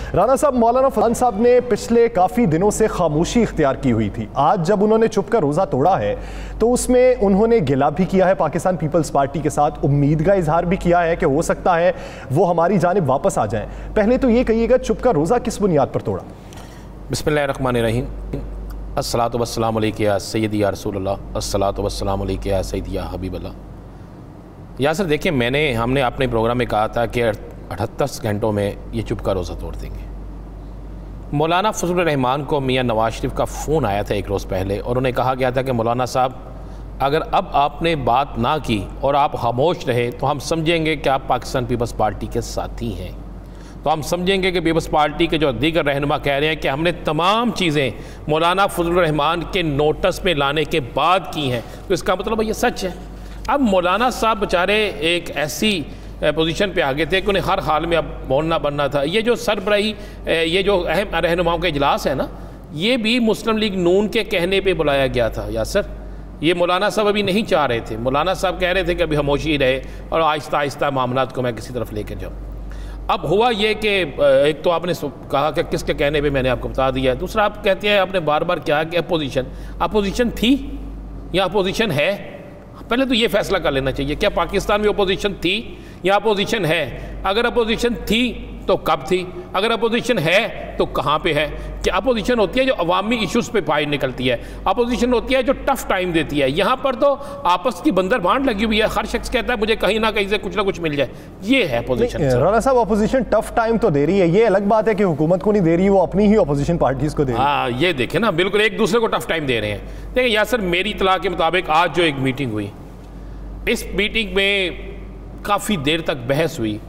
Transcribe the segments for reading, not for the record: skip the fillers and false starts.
राना साहब, मौलाना फजल साहब ने पिछले काफ़ी दिनों से खामोशी इख्तियार की हुई थी। आज जब उन्होंने चुप कर रोज़ा तोड़ा है तो उसमें उन्होंने गिला भी किया है पाकिस्तान पीपल्स पार्टी के साथ, उम्मीद का इजहार भी किया है कि हो सकता है वो हमारी जानिब वापस आ जाएं। पहले तो ये कहिएगा, चुप कर रोज़ा किस बुनियाद पर तोड़ा? बिस्मिल्लाहिर्रहमानिर्रहीम, अस्सलातु वस्सलामु अलैका या सय्यदी या रसूलल्लाह, अस्सलातु वस्सलामु अलैका या सय्यदी या हबीबल्लाह। यासर देखिए, हमने अपने प्रोग्राम में कहा था कि 78 घंटों में ये चुप का रोज़ा तोड़ देंगे। मौलाना फजलुर रहमान को मियाँ नवाज शरीफ का फ़ोन आया था एक रोज़ पहले और उन्हें कहा गया था कि मौलाना साहब, अगर अब आपने बात ना की और आप खामोश रहे तो हम समझेंगे कि आप पाकिस्तान पीपल्स पार्टी के साथी हैं, तो हम समझेंगे कि पीपल्स पार्टी के जो दीगर रहनुमा कह रहे हैं कि हमने तमाम चीज़ें मौलाना फजलुर रहमान के नोटिस में लाने के बाद की हैं, तो इसका मतलब ये सच है। अब मौलाना साहब बेचारे एक ऐसी पोजीशन पे आ गए थे कि उन्हें हर हाल में अब बोलना बनना था। ये जो सरबराही, ये जो अहम रहनुमाओं का इजलास है ना, ये भी मुस्लिम लीग नून के कहने पे बुलाया गया था यासर। ये मौलाना साहब अभी नहीं चाह रहे थे। मौलाना साहब कह रहे थे कि अभी खामोशी रहे और आहिस्ता आहिस्ता मामलात को मैं किसी तरफ लेकर जाऊँ। अब हुआ ये कि एक तो आपने कहा कि किसके कहने पे, मैंने आपको बता दिया। दूसरा आप कहते हैं, आपने बार बार कहा कि अपोजिशन थी या अपोजिशन है। पहले तो ये फैसला कर लेना चाहिए, क्या पाकिस्तान में अपोजिशन थी या अपोजिशन है? अगर अपोजिशन थी तो कब थी? अगर अपोजिशन है तो कहाँ पे है? कि अपोजिशन होती है जो अवामी इश्यूज़ पे बाहर निकलती है, अपोजिशन होती है जो टफ टाइम देती है। यहाँ पर तो आपस की बंदर बांट लगी हुई है, हर शख्स कहता है मुझे कहीं ना कहीं से कुछ ना कुछ मिल जाए। ये है अपोजिशन। राना साहब, अपोजिशन टफ टाइम तो दे रही है, ये अलग बात है कि हुकूमत को नहीं दे रही, वो अपनी ही अपोजिशन पार्टीज को दे रही है। हाँ, ये देखें ना, बिल्कुल एक दूसरे को टफ टाइम दे रहे हैं। देखिए यासर, मेरी इत्तला के मुताबिक आज जो एक मीटिंग हुई, इस मीटिंग में काफ़ी देर तक बहस हुई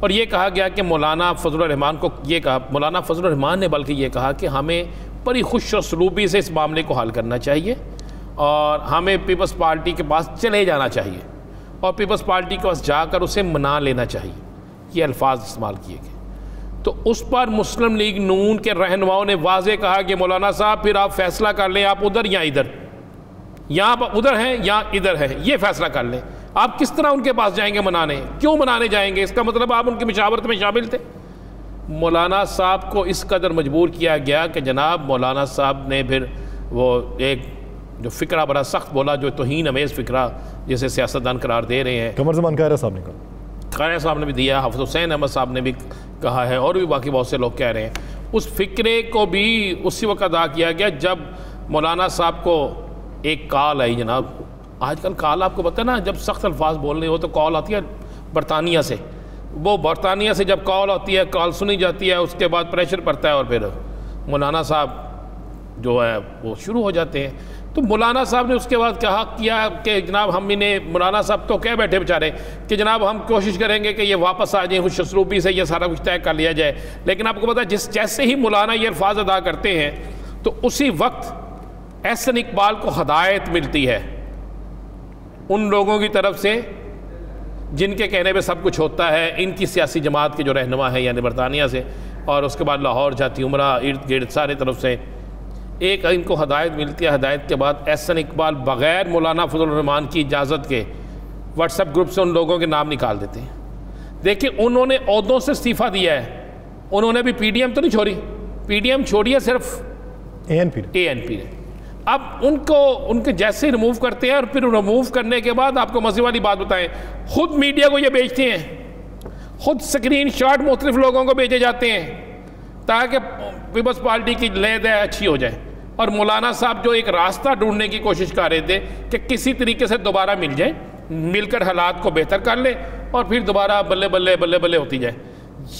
और ये कहा गया कि मौलाना फजलुर रहमान को ये कहा, मौलाना फजलुर रहमान ने बल्कि ये कहा कि हमें बड़ी खुश सलूबी से इस मामले को हल करना चाहिए और हमें पीपल्स पार्टी के पास चले जाना चाहिए और पीपल्स पार्टी के पास जाकर उसे मना लेना चाहिए। ये अल्फाज इस्तेमाल किए गए। तो उस पर मुस्लिम लीग नून के रहनुमाओं ने वाज़े कहा कि मौलाना साहब, फिर आप फैसला कर लें, आप उधर या इधर, या आप उधर हैं या इधर हैं, ये फैसला कर लें। आप किस तरह उनके पास जाएंगे मनाने? क्यों मनाने जाएंगे? इसका मतलब आप उनकी मशावरत में शामिल थे। मौलाना साहब को इस कदर मजबूर किया गया कि जनाब मौलाना साहब ने फिर वो एक जो फ़िक्रा बड़ा सख्त बोला, जो तौहीन अमेज़ फ़िक्रा जिसे सियासतदान करार दे रहे हैं। कमर ज़मान कायरा साहब ने कहा, कायरा साहब ने भी दिया, हाफ़िज़ हुसैन अहमद साहब ने भी कहा है और भी बाकी बहुत से लोग कह रहे हैं। उस फ़िक्रे को भी उसी वक्त अदा किया गया जब मौलाना साहब को एक कॉल आई। जनाब आजकल कॉल आपको पता है ना, जब सख्त अल्फाज बोलने हो तो कॉल आती है बरतानिया से। वो बरतानिया से जब कॉल आती है, कॉल सुनी जाती है, उसके बाद प्रेशर पड़ता है और फिर मौलाना साहब जो है वो शुरू हो जाते हैं। तो मौलाना साहब ने उसके बाद कहा किया कि जनाब हम इन्हें, मौलाना साहब तो कह बैठे बेचारे कि जनाब हम कोशिश करेंगे कि ये वापस आ जाए, खुशरूबी से ये सारा कुछ तय कर लिया जाए। लेकिन आपको पता है, जैसे ही मौलाना ये अल्फाज अदा करते हैं तो उसी वक्त एहसन इकबाल को हदायत मिलती है उन लोगों की तरफ से जिनके कहने पे सब कुछ होता है, इनकी सियासी जमात के जो रहनुमा है यानी बरतानिया से, और उसके बाद लाहौर, जाती उमरा, इर्द गिर्द सारे तरफ से एक इनको हदायत मिलती है। हदायत के बाद एहसन इकबाल बग़ैर मौलाना फजलुर रहमान की इजाज़त के व्हाट्सएप ग्रुप से उन लोगों के नाम निकाल देते हैं। देखिए, उन्होंने ओहदों से इस्तीफ़ा दिया है, उन्होंने भी PDM तो नहीं छोड़ी, PDM छोड़ी है, सिर्फ ANP ने। अब उनको उनके जैसे रिमूव करते हैं और फिर रिमूव करने के बाद आपको मज़े वाली बात बताएं, खुद मीडिया को ये बेचते हैं, खुद स्क्रीन शॉट मुख्तलिफ लोगों को भेजे जाते हैं ताकि पीपल्स पार्टी की लय अच्छी हो जाए। और मौलाना साहब जो एक रास्ता ढूंढने की कोशिश कर रहे थे कि किसी तरीके से दोबारा मिल जाए, मिलकर हालात को बेहतर कर ले और फिर दोबारा बल्ले बल्ले बल्ले बल्ले होती जाए,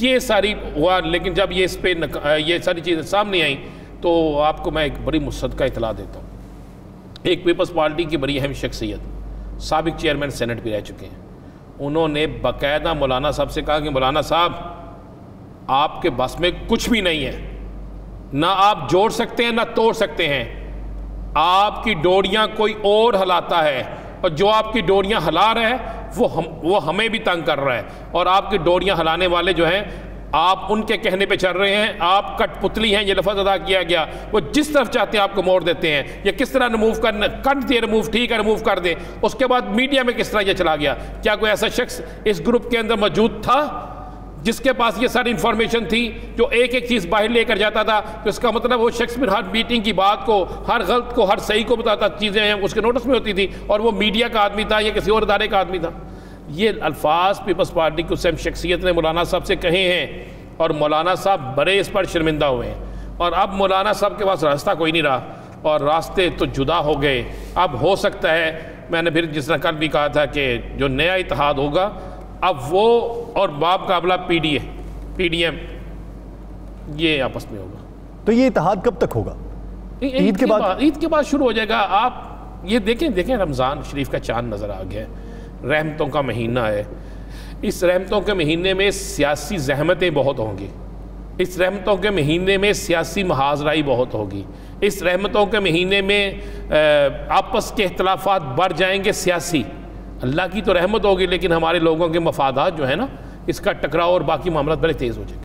ये सारी हुआ। लेकिन जब ये इस पर ये सारी चीज़ें सामने आई तो आपको मैं एक बड़ी मुसद्दका इतला देता हूँ। एक पीपल्स पार्टी की बड़ी अहम शख्सियत, साबिक चेयरमैन सेनेट भी रह चुके हैं, उन्होंने बाकायदा मौलाना साहब से कहा कि मौलाना साहब आपके बस में कुछ भी नहीं है, ना आप जोड़ सकते हैं ना तोड़ सकते हैं, आपकी डोरियां कोई और हिलाता है और जो आपकी डोरियां हिला रहा है वो हमें भी तंग कर रहा है, और आपकी डोरियां हिलाने वाले जो हैं आप उनके कहने पे चल रहे हैं, आप कठपुतली हैं, ये लफ्ज़ अदा किया गया। वो जिस तरफ चाहते हैं आपको मोड़ देते हैं। ये किस तरह रिमूव कर दिए, रिमूव ठीक है रिमूव कर दें, उसके बाद मीडिया में किस तरह ये चला गया। क्या कोई ऐसा शख्स इस ग्रुप के अंदर मौजूद था जिसके पास ये सारी इंफॉर्मेशन थी, जो एक एक चीज़ बाहर लेकर जाता था, तो इसका मतलब वो शख्स फिर हर मीटिंग की बात को, हर गलत को, हर सही को बताता, चीज़ें उसके नोटिस में होती थी, और वो मीडिया का आदमी था या किसी और इदारे का आदमी था। ये अल्फाज पीपल्स पार्टी की उस शख्सियत ने मौलाना साहब से कहे हैं, और मौलाना साहब बड़े इस पर शर्मिंदा हुए हैं। और अब मौलाना साहब के पास रास्ता कोई नहीं रहा, और रास्ते तो जुदा हो गए। अब हो सकता है, मैंने फिर जिस तरह कल भी कहा था कि जो नया इत्तेहाद होगा, अब वो और बामुकाबला PDM ये आपस में होगा। तो ये इत्तेहाद कब तक होगा? ईद के बाद शुरू हो जाएगा। आप ये देखें रमज़ान शरीफ का चांद नज़र आ गया, रहमतों का महीना है। इस रहमतों के महीने में सियासी जहमतें बहुत होंगी, इस रहमतों के महीने में सियासी महाजराई बहुत होगी, इस रहमतों के महीने में आपस के इख्तलाफात बढ़ जाएंगे सियासी। अल्लाह की तो रहमत होगी, लेकिन हमारे लोगों के मफादात जो है ना, इसका टकराव और बाकी मामला बड़े तेज़ हो जाएंगे।